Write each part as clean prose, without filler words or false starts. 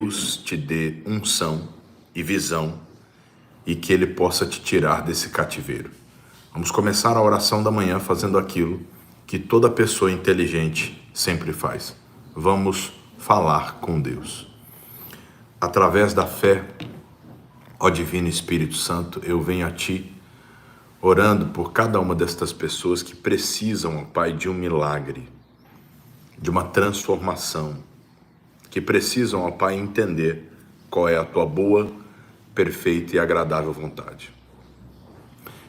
Deus te dê unção e visão e que Ele possa te tirar desse cativeiro. Vamos começar a oração da manhã fazendo aquilo que toda pessoa inteligente sempre faz. Vamos falar com Deus. Através da fé, ó Divino Espírito Santo, eu venho a Ti orando por cada uma destas pessoas que precisam, ó Pai, de um milagre, de uma transformação, que precisam, ó Pai, entender qual é a Tua boa, perfeita e agradável vontade.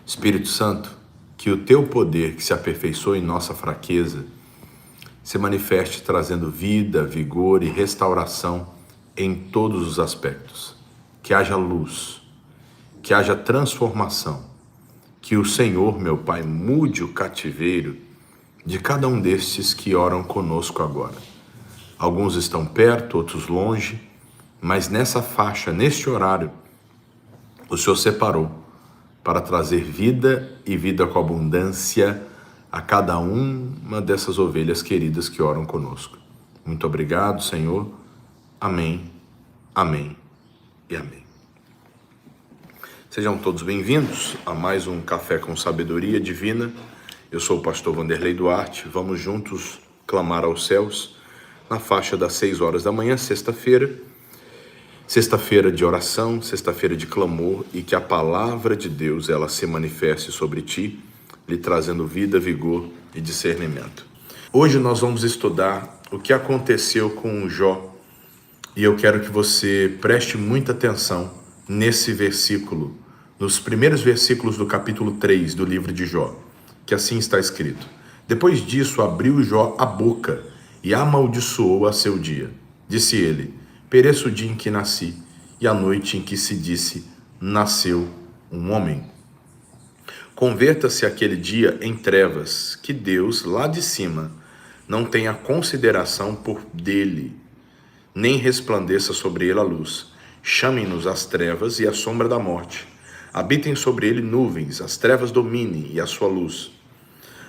Espírito Santo, que o Teu poder, que se aperfeiçoa em nossa fraqueza, se manifeste trazendo vida, vigor e restauração em todos os aspectos. Que haja luz, que haja transformação, que o Senhor, meu Pai, mude o cativeiro de cada um destes que oram conosco agora. Alguns estão perto, outros longe, mas nessa faixa, neste horário, o Senhor separou para trazer vida e vida com abundância a cada uma dessas ovelhas queridas que oram conosco. Muito obrigado, Senhor. Amém, amém e amém. Sejam todos bem-vindos a mais um Café com Sabedoria Divina. Eu sou o pastor Vanderlei Duarte. Vamos juntos clamar aos céus na faixa das 6 horas da manhã, sexta-feira de oração, sexta-feira de clamor, e que a palavra de Deus ela se manifeste sobre ti, lhe trazendo vida, vigor e discernimento. Hoje nós vamos estudar o que aconteceu com Jó, e eu quero que você preste muita atenção nesse versículo, nos primeiros versículos do capítulo 3 do livro de Jó, que assim está escrito: Depois disso abriu Jó a boca e amaldiçoou a seu dia. Disse ele: pereça o dia em que nasci, e a noite em que se disse, nasceu um homem. Converta-se aquele dia em trevas, que Deus, lá de cima, não tenha consideração por dele, nem resplandeça sobre ele a luz. Chamem-nos as trevas e a sombra da morte. Habitem sobre ele nuvens, as trevas dominem e a sua luz.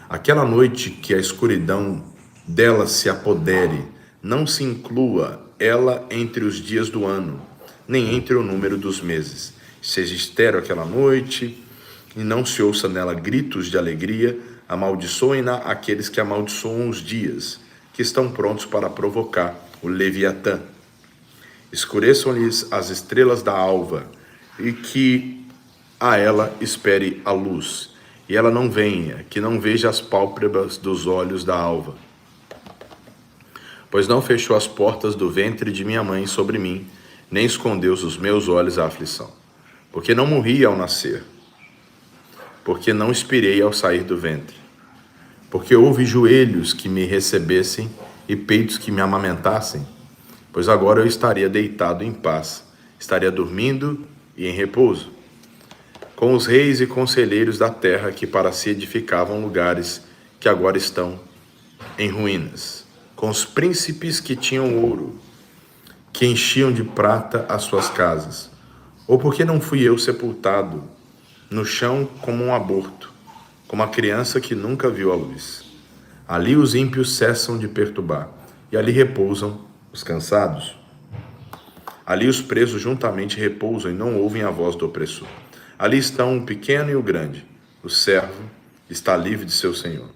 Aquela noite que a escuridão dela se apodere, não se inclua ela entre os dias do ano, nem entre o número dos meses. Seja estéril aquela noite, e não se ouça nela gritos de alegria. Amaldiçoem-na aqueles que amaldiçoam os dias, que estão prontos para provocar o Leviatã. Escureçam-lhes as estrelas da alva, e que a ela espere a luz, e ela não venha, que não veja as pálpebras dos olhos da alva. Pois não fechou as portas do ventre de minha mãe sobre mim, nem escondeu os meus olhos à aflição. Porque não morri ao nascer, porque não expirei ao sair do ventre. Porque houve joelhos que me recebessem e peitos que me amamentassem, pois agora eu estaria deitado em paz, estaria dormindo e em repouso, com os reis e conselheiros da terra que para si edificavam lugares que agora estão em ruínas, com os príncipes que tinham ouro, que enchiam de prata as suas casas. Ou porque não fui eu sepultado no chão como um aborto, como a criança que nunca viu a luz. Ali os ímpios cessam de perturbar, e ali repousam os cansados. Ali os presos juntamente repousam e não ouvem a voz do opressor. Ali estão o pequeno e o grande. O servo está livre de seu senhor.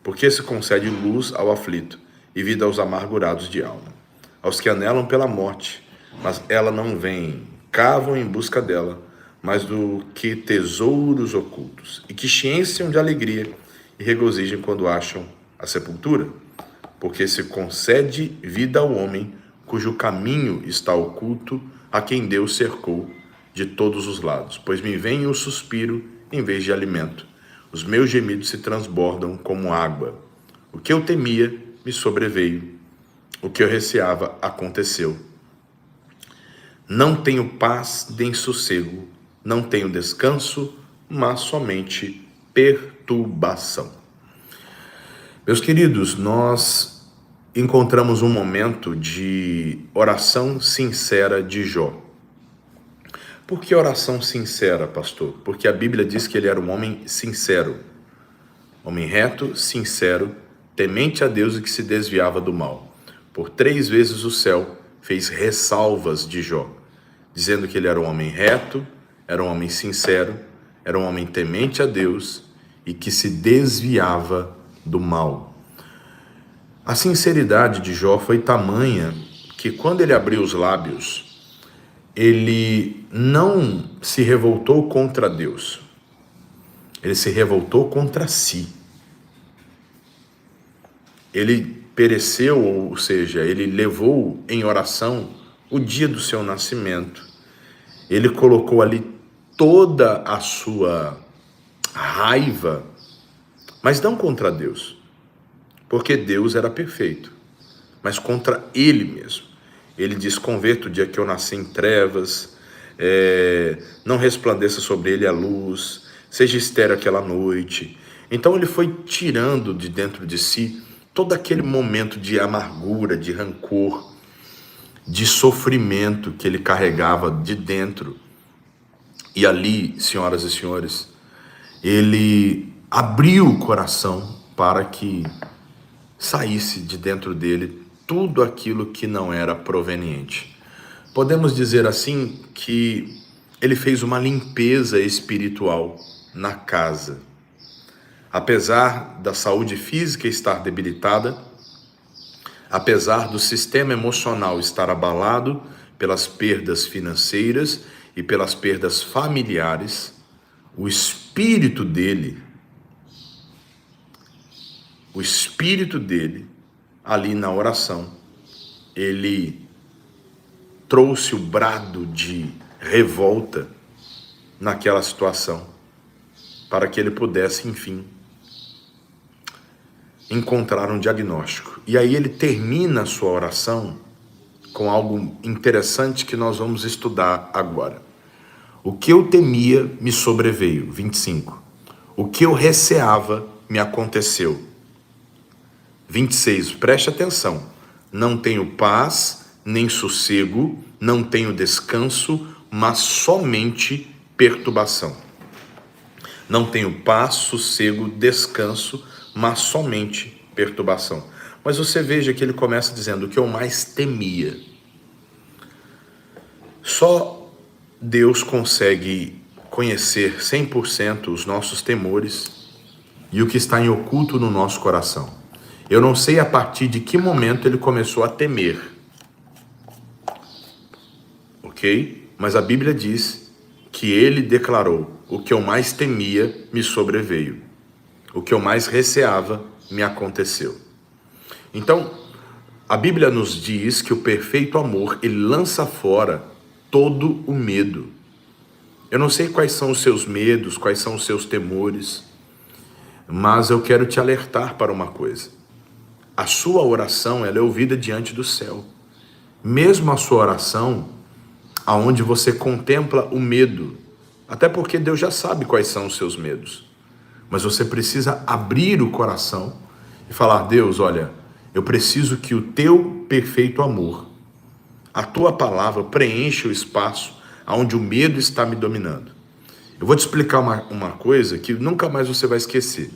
Porque se concede luz ao aflito e vida aos amargurados de alma. Aos que anelam pela morte, mas ela não vem, cavam em busca dela, mais do que tesouros ocultos, e que se enchem de alegria e regozijem quando acham a sepultura. Porque se concede vida ao homem, cujo caminho está oculto, a quem Deus cercou de todos os lados. Pois me vem o suspiro em vez de alimento. Os meus gemidos se transbordam como água. O que eu temia me sobreveio. O que eu receava aconteceu. Não tenho paz nem sossego, não tenho descanso, mas somente perturbação. Meus queridos, nós encontramos um momento de oração sincera de Jó. Por que oração sincera, pastor? Porque a Bíblia diz que ele era um homem sincero, homem reto, sincero, temente a Deus e que se desviava do mal. Por 3 vezes o céu fez ressalvas de Jó, dizendo que ele era um homem reto, era um homem sincero, era um homem temente a Deus e que se desviava do mal. A sinceridade de Jó foi tamanha que quando ele abriu os lábios, ele não se revoltou contra Deus, ele se revoltou contra si. Ele pereceu, ou seja, ele levou em oração o dia do seu nascimento. Ele colocou ali toda a sua raiva, mas não contra Deus, porque Deus era perfeito, mas contra ele mesmo. Ele diz: converto o dia que eu nasci em trevas, não resplandeça sobre ele a luz, seja estéril aquela noite. Então ele foi tirando de dentro de si todo aquele momento de amargura, de rancor, de sofrimento que ele carregava de dentro. E ali, senhoras e senhores, ele abriu o coração para que saísse de dentro dele tudo aquilo que não era proveniente. Podemos dizer assim que ele fez uma limpeza espiritual na casa. Apesar da saúde física estar debilitada, apesar do sistema emocional estar abalado pelas perdas financeiras e pelas perdas familiares, o espírito dele, ali na oração, ele trouxe o brado de revolta naquela situação, para que ele pudesse, enfim, encontrar um diagnóstico. E aí ele termina a sua oração com algo interessante que nós vamos estudar agora. O que eu temia me sobreveio, 25. O que eu receava me aconteceu. 26, preste atenção. Não tenho paz, nem sossego, não tenho descanso, mas somente perturbação. Não tenho paz, sossego, descanso, mas somente perturbação. Mas você veja que ele começa dizendo: o que eu mais temia. Só Deus consegue conhecer 100% os nossos temores e o que está em oculto no nosso coração. Eu não sei a partir de que momento ele começou a temer. Ok? Mas a Bíblia diz que ele declarou: o que eu mais temia me sobreveio. O que eu mais receava me aconteceu. Então, a Bíblia nos diz que o perfeito amor, ele lança fora todo o medo. Eu não sei quais são os seus medos, quais são os seus temores, mas eu quero te alertar para uma coisa. A sua oração, ela é ouvida diante do céu. Mesmo a sua oração, aonde você contempla o medo, até porque Deus já sabe quais são os seus medos. Mas você precisa abrir o coração e falar: Deus, olha, eu preciso que o teu perfeito amor, a tua palavra, preencha o espaço onde o medo está me dominando. Eu vou te explicar uma coisa que nunca mais você vai esquecer.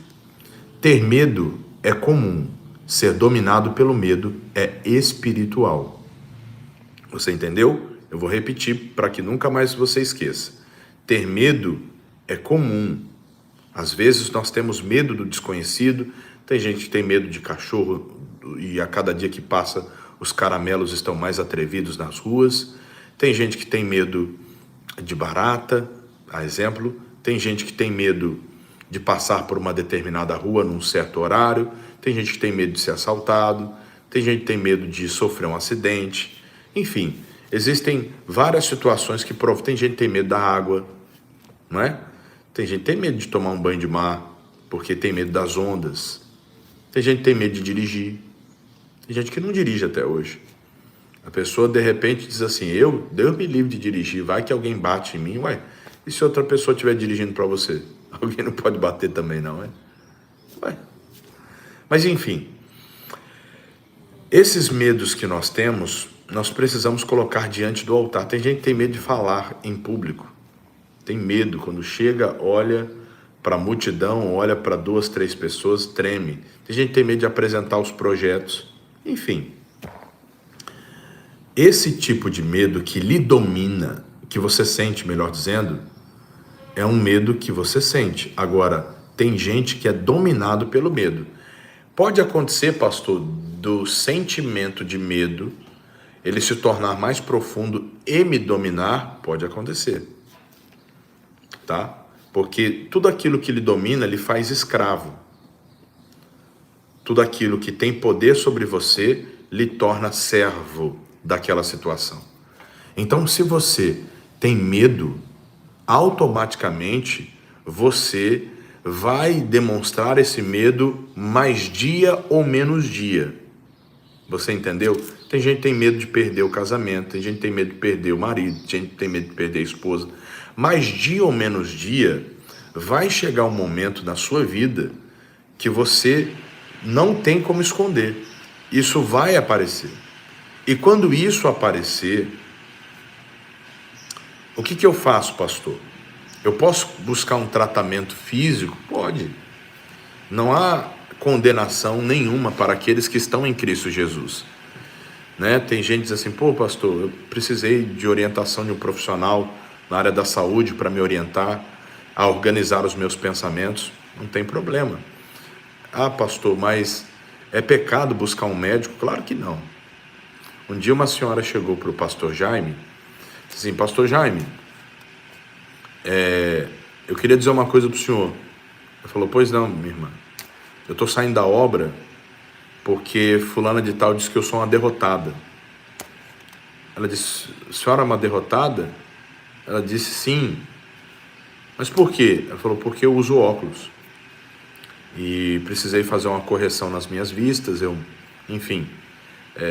Ter medo é comum, ser dominado pelo medo é espiritual. Você entendeu? Eu vou repetir para que nunca mais você esqueça. Ter medo é comum. Às vezes nós temos medo do desconhecido. Tem gente que tem medo de cachorro e a cada dia que passa os caramelos estão mais atrevidos nas ruas. Tem gente que tem medo de barata, a exemplo. Tem gente que tem medo de passar por uma determinada rua num certo horário. Tem gente que tem medo de ser assaltado. Tem gente que tem medo de sofrer um acidente. Enfim, existem várias situações que provam. Tem gente que tem medo da água, não é? Tem gente que tem medo de tomar um banho de mar, porque tem medo das ondas. Tem gente que tem medo de dirigir. Tem gente que não dirige até hoje. A pessoa, de repente, diz assim: Deus me livre de dirigir, vai que alguém bate em mim. Ué, e se outra pessoa estiver dirigindo para você? Alguém não pode bater também, não, é? Ué. Mas, enfim, esses medos que nós temos, nós precisamos colocar diante do altar. Tem gente que tem medo de falar em público. Tem medo, quando chega, olha para a multidão, olha para 2, 3 pessoas, treme. Tem gente que tem medo de apresentar os projetos. Enfim, Esse tipo de medo que lhe domina, que você sente, melhor dizendo, é um medo que você sente. Agora, tem gente que é dominado pelo medo. Pode acontecer, pastor, do sentimento de medo ele se tornar mais profundo e me dominar? Pode acontecer, tá? Porque tudo aquilo que lhe domina, lhe faz escravo. Tudo aquilo que tem poder sobre você, lhe torna servo daquela situação. Então, se você tem medo, automaticamente você vai demonstrar esse medo mais dia ou menos dia. Você entendeu? Tem gente que tem medo de perder o casamento, tem gente que tem medo de perder o marido, tem gente que tem medo de perder a esposa. Mais dia ou menos dia, vai chegar um momento na sua vida que você não tem como esconder. Isso vai aparecer. E quando isso aparecer, o que eu faço, pastor? Eu posso buscar um tratamento físico? Pode. Não há condenação nenhuma para aqueles que estão em Cristo Jesus. Né? Tem gente que diz assim, pô, pastor, eu precisei de orientação de um profissional na área da saúde para me orientar a organizar os meus pensamentos. Não tem problema. Ah, pastor, mas é pecado buscar um médico? Claro que não. Um dia uma senhora chegou para o pastor Jaime, disse assim, pastor Jaime, eu queria dizer uma coisa para o senhor. Ele falou, pois não, minha irmã. Eu estou saindo da obra porque fulana de tal disse que eu sou uma derrotada. Ela disse, a senhora é uma derrotada? Ela disse, sim. Mas por quê? Ela falou, porque eu uso óculos. E precisei fazer uma correção nas minhas vistas,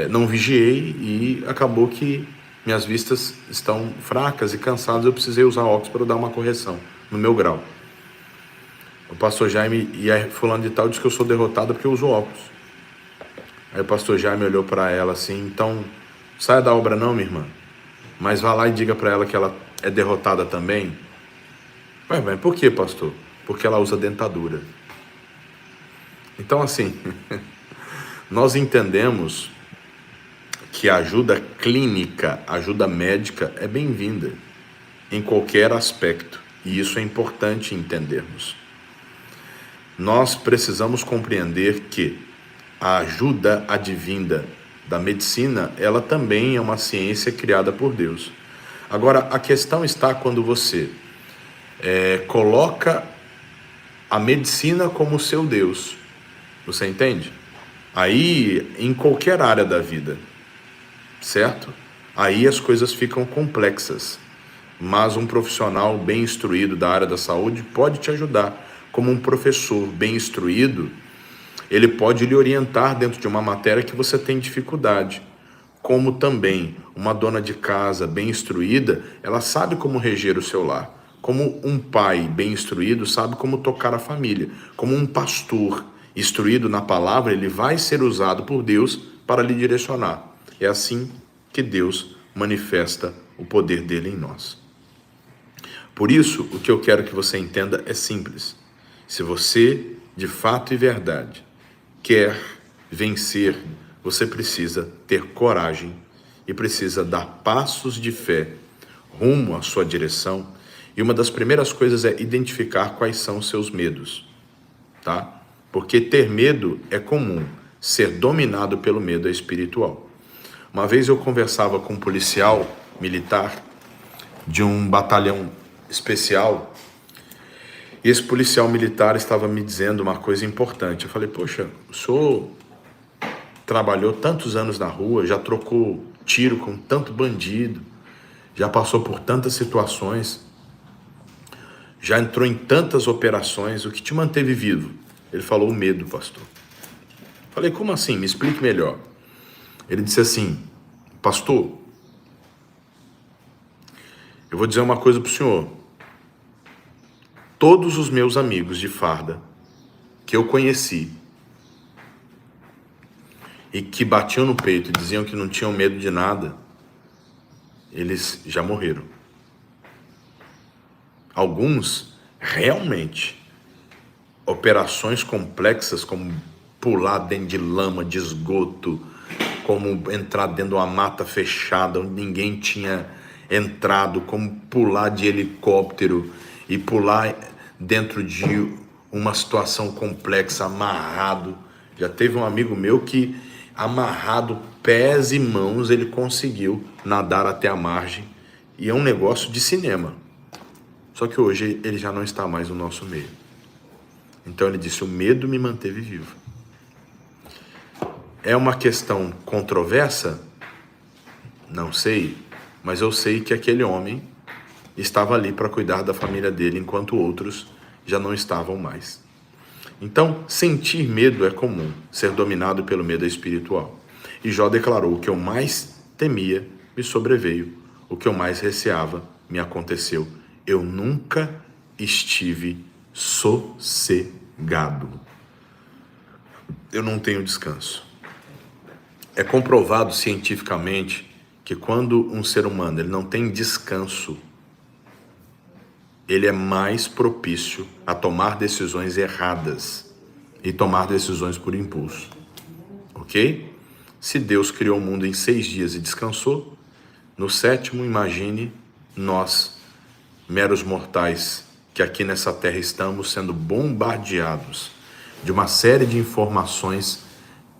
não vigiei e acabou que minhas vistas estão fracas e cansadas, eu precisei usar óculos para dar uma correção no meu grau. O pastor Jaime e a fulano de tal disse que eu sou derrotada porque eu uso óculos. Aí o pastor Jaime olhou para ela assim, então, saia da obra não, minha irmã, mas vá lá e diga para ela que ela é derrotada também. Mas por que, pastor? Porque ela usa dentadura. Então, assim, nós entendemos que a ajuda clínica, a ajuda médica é bem-vinda em qualquer aspecto, e isso é importante entendermos. Nós precisamos compreender que a ajuda advinda da medicina, ela também é uma ciência criada por Deus. Agora, a questão está quando você coloca a medicina como seu Deus. Você entende? Aí, em qualquer área da vida, certo? Aí as coisas ficam complexas. Mas um profissional bem instruído da área da saúde pode te ajudar. Como um professor bem instruído, ele pode lhe orientar dentro de uma matéria que você tem dificuldade. Como também uma dona de casa bem instruída, ela sabe como reger o seu lar. Como um pai bem instruído sabe como tocar a família. Como um pastor instruído na palavra, ele vai ser usado por Deus para lhe direcionar. É assim que Deus manifesta o poder dele em nós. Por isso, o que eu quero que você entenda é simples. Se você, de fato e verdade, quer vencer, você precisa ter coragem e precisa dar passos de fé rumo à sua direção. E uma das primeiras coisas é identificar quais são os seus medos, tá? Porque ter medo é comum, ser dominado pelo medo é espiritual. Uma vez eu conversava com um policial militar de um batalhão especial, e esse policial militar estava me dizendo uma coisa importante. Eu falei, poxa, o senhor trabalhou tantos anos na rua, já trocou tiro com tanto bandido, já passou por tantas situações, já entrou em tantas operações, o que te manteve vivo? Ele falou, o medo, pastor. Falei, como assim? Me explique melhor. Ele disse assim, pastor, eu vou dizer uma coisa para o senhor. Todos os meus amigos de farda que eu conheci e que batiam no peito e diziam que não tinham medo de nada, eles já morreram. Alguns, realmente, operações complexas como pular dentro de lama, de esgoto, como entrar dentro de uma mata fechada onde ninguém tinha entrado, como pular de helicóptero e pular dentro de uma situação complexa, amarrado. Já teve um amigo meu que, amarrado pés e mãos, ele conseguiu nadar até a margem. E é um negócio de cinema. Só que hoje ele já não está mais no nosso meio. Então ele disse: o medo me manteve vivo. É uma questão controversa? Não sei. Mas eu sei que aquele homem estava ali para cuidar da família dele, enquanto outros já não estavam mais. Então, sentir medo é comum, ser dominado pelo medo é espiritual. E Jó declarou: o que eu mais temia me sobreveio, o que eu mais receava me aconteceu. Eu nunca estive sossegado. Eu não tenho descanso. É comprovado cientificamente que quando um ser humano ele não tem descanso, ele é mais propício a tomar decisões erradas e tomar decisões por impulso. Ok? Se Deus criou o mundo em 6 dias e descansou, no 7º, imagine nós, meros mortais, que aqui nessa terra estamos sendo bombardeados de uma série de informações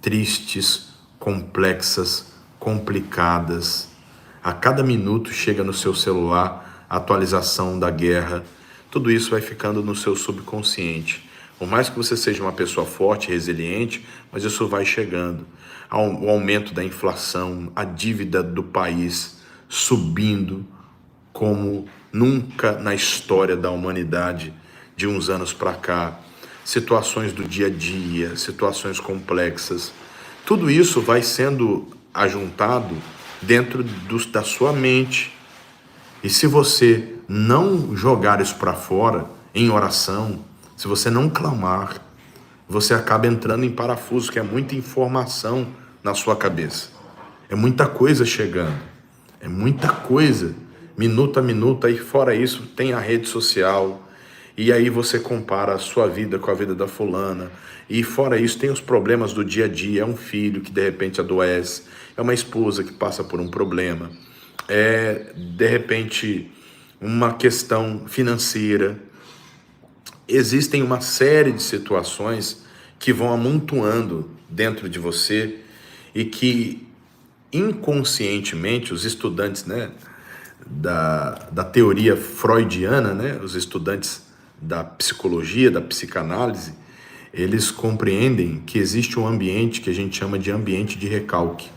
tristes, complexas, complicadas. A cada minuto chega no seu celular a atualização da guerra. Tudo isso vai ficando no seu subconsciente. Por mais que você seja uma pessoa forte, resiliente, mas isso vai chegando. O aumento da inflação, a dívida do país subindo como nunca na história da humanidade de uns anos para cá. Situações do dia a dia, situações complexas. Tudo isso vai sendo ajuntado dentro da sua mente. E se você não jogar isso para fora em oração, se você não clamar, você acaba entrando em parafuso, que é muita informação na sua cabeça. É muita coisa chegando. É muita coisa, minuto a minuto. Aí fora isso tem a rede social. E aí você compara a sua vida com a vida da fulana. E fora isso tem os problemas do dia a dia. É um filho que de repente adoece. É uma esposa que passa por um problema. É de repente uma questão financeira. Existem uma série de situações que vão amontoando dentro de você e que inconscientemente os estudantes, né, da teoria freudiana, né, os estudantes da psicologia, da psicanálise, eles compreendem que existe um ambiente que a gente chama de ambiente de recalque.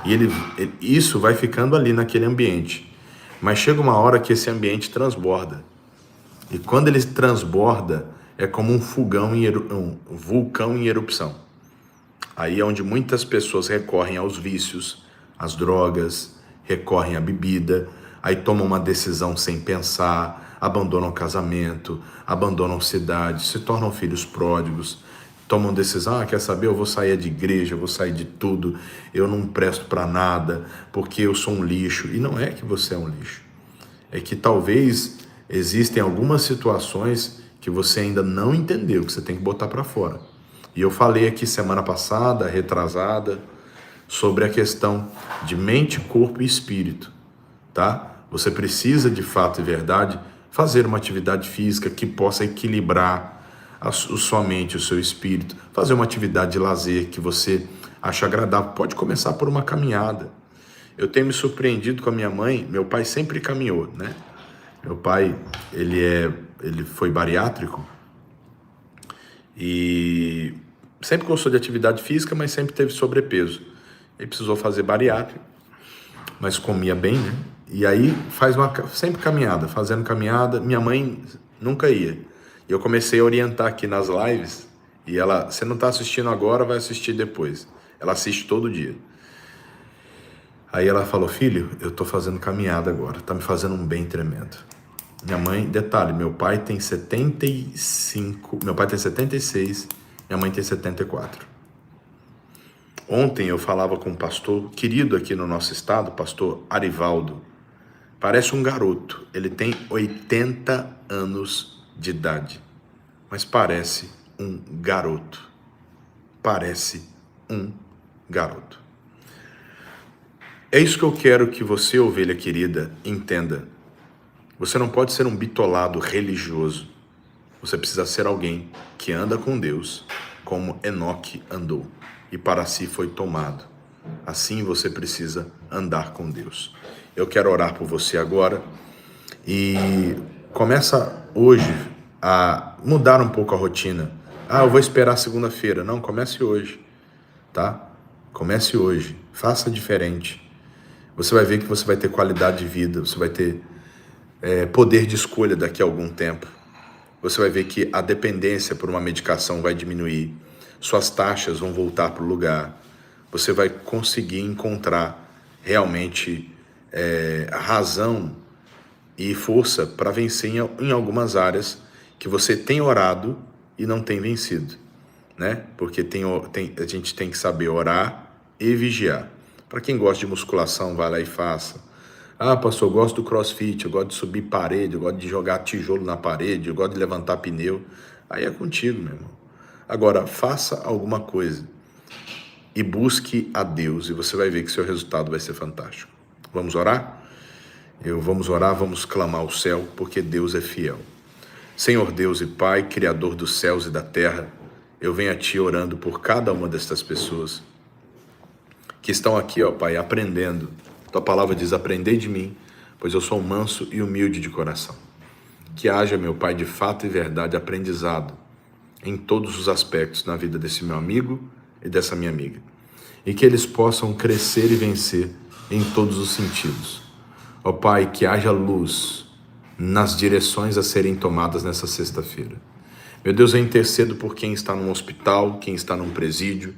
E isso vai ficando ali naquele ambiente. Mas chega uma hora que esse ambiente transborda. E quando ele transborda, é como um vulcão em erupção. Aí é onde muitas pessoas recorrem aos vícios, às drogas, recorrem à bebida, aí tomam uma decisão sem pensar, abandonam o casamento, abandonam cidade, se tornam filhos pródigos, tomam decisão: quer saber, eu vou sair de igreja, eu vou sair de tudo, eu não presto para nada, porque eu sou um lixo. E não é que você é um lixo, é que talvez existem algumas situações que você ainda não entendeu, que você tem que botar para fora. E eu falei aqui semana passada, retrasada, sobre a questão de mente, corpo e espírito, tá? Você precisa, de fato e verdade, fazer uma atividade física que possa equilibrar a sua mente, o seu espírito. Fazer uma atividade de lazer que você acha agradável. Pode começar por uma caminhada. Eu tenho me surpreendido com a minha mãe. Meu pai sempre caminhou, né? Meu pai, ele foi bariátrico e sempre gostou de atividade física, mas sempre teve sobrepeso. Ele precisou fazer bariátrico, mas comia bem, né? E aí sempre caminhada, fazendo caminhada. Minha mãe nunca ia. E eu comecei a orientar aqui nas lives, e ela: você não está assistindo agora, vai assistir depois. Ela assiste todo dia. Aí ela falou: filho, eu estou fazendo caminhada agora, está me fazendo um bem tremendo. Minha mãe, detalhe, meu pai tem 76, minha mãe tem 74. Ontem eu falava com um pastor querido aqui no nosso estado, pastor Arivaldo. Parece um garoto, ele tem 80 anos de idade, mas parece um garoto. Parece um garoto. É isso que eu quero que você, ovelha querida, entenda. Você não pode ser um bitolado religioso. Você precisa ser alguém que anda com Deus, como Enoque andou, e para si foi tomado. Assim você precisa andar com Deus. Eu quero orar por você agora e começa hoje a mudar um pouco a rotina. Eu vou esperar segunda-feira. Não, comece hoje, tá? Comece hoje. Faça diferente. Você vai ver que você vai ter qualidade de vida, você vai ter poder de escolha daqui a algum tempo. Você vai ver que a dependência por uma medicação vai diminuir, suas taxas vão voltar para o lugar, você vai conseguir encontrar realmente a razão e força para vencer em algumas áreas que você tem orado e não tem vencido, né? Porque a gente tem que saber orar e vigiar. Para quem gosta de musculação, vai lá e faça. Pastor, eu gosto do crossfit, eu gosto de subir parede, eu gosto de jogar tijolo na parede, eu gosto de levantar pneu. Aí é contigo, meu irmão. Agora, faça alguma coisa e busque a Deus e você vai ver que seu resultado vai ser fantástico. Vamos orar? Vamos orar, vamos clamar ao céu, porque Deus é fiel. Senhor Deus e Pai, Criador dos céus e da terra, eu venho a Ti orando por cada uma destas pessoas que estão aqui, ó Pai, aprendendo. Tua palavra diz, aprendei de mim, pois eu sou manso e humilde de coração. Que haja, meu Pai, de fato e verdade, aprendizado em todos os aspectos na vida desse meu amigo e dessa minha amiga. E que eles possam crescer e vencer em todos os sentidos. Ó Pai, que haja luz nas direções a serem tomadas nessa sexta-feira. Meu Deus, eu intercedo por quem está num hospital, quem está num presídio,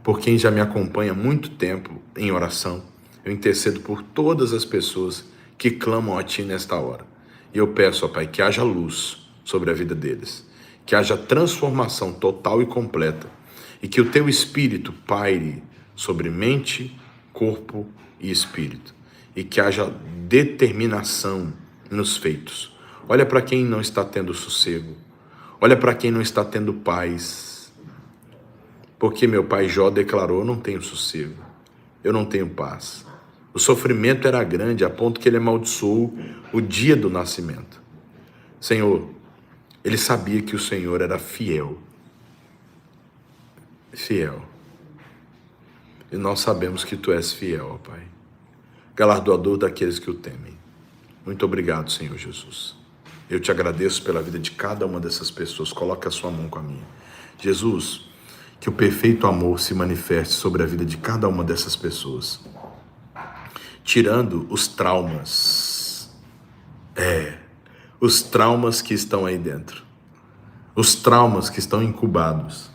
por quem já me acompanha há muito tempo em oração. Eu intercedo por todas as pessoas que clamam a Ti nesta hora. E eu peço, ó Pai, que haja luz sobre a vida deles, que haja transformação total e completa, e que o Teu Espírito paire sobre mente, corpo e espírito, e que haja determinação nos feitos. Olha para quem não está tendo sossego, olha para quem não está tendo paz, porque meu pai Jó declarou, eu não tenho sossego, eu não tenho paz. O sofrimento era grande, a ponto que ele amaldiçoou o dia do nascimento. Senhor, ele sabia que o Senhor era fiel. Fiel. E nós sabemos que Tu és fiel, ó Pai. Galardoador daqueles que o temem. Muito obrigado, Senhor Jesus. Eu Te agradeço pela vida de cada uma dessas pessoas. Coloque a Sua mão com a minha. Jesus, que o perfeito amor se manifeste sobre a vida de cada uma dessas pessoas. Tirando os traumas. Os traumas que estão aí dentro. Os traumas que estão incubados.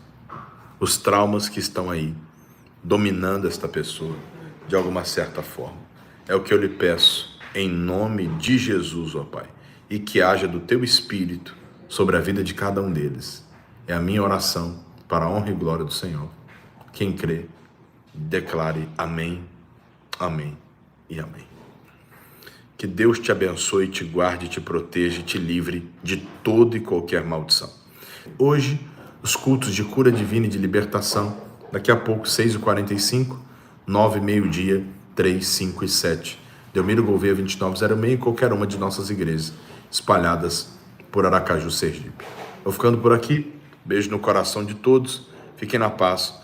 Os traumas que estão aí dominando esta pessoa de alguma certa forma. É o que eu lhe peço em nome de Jesus, ó Pai. E que haja do Teu Espírito sobre a vida de cada um deles. É a minha oração para a honra e glória do Senhor. Quem crê, declare amém, amém e amém. Que Deus te abençoe, te guarde, te proteja e te livre de toda e qualquer maldição. Hoje, os cultos de cura divina e de libertação, daqui a pouco, 6h45, 9, meio-dia, 3, 5 e 7. Delmiro Gouveia 2906 em qualquer uma de nossas igrejas, espalhadas por Aracaju, Sergipe. Vou ficando por aqui, beijo no coração de todos, fiquem na paz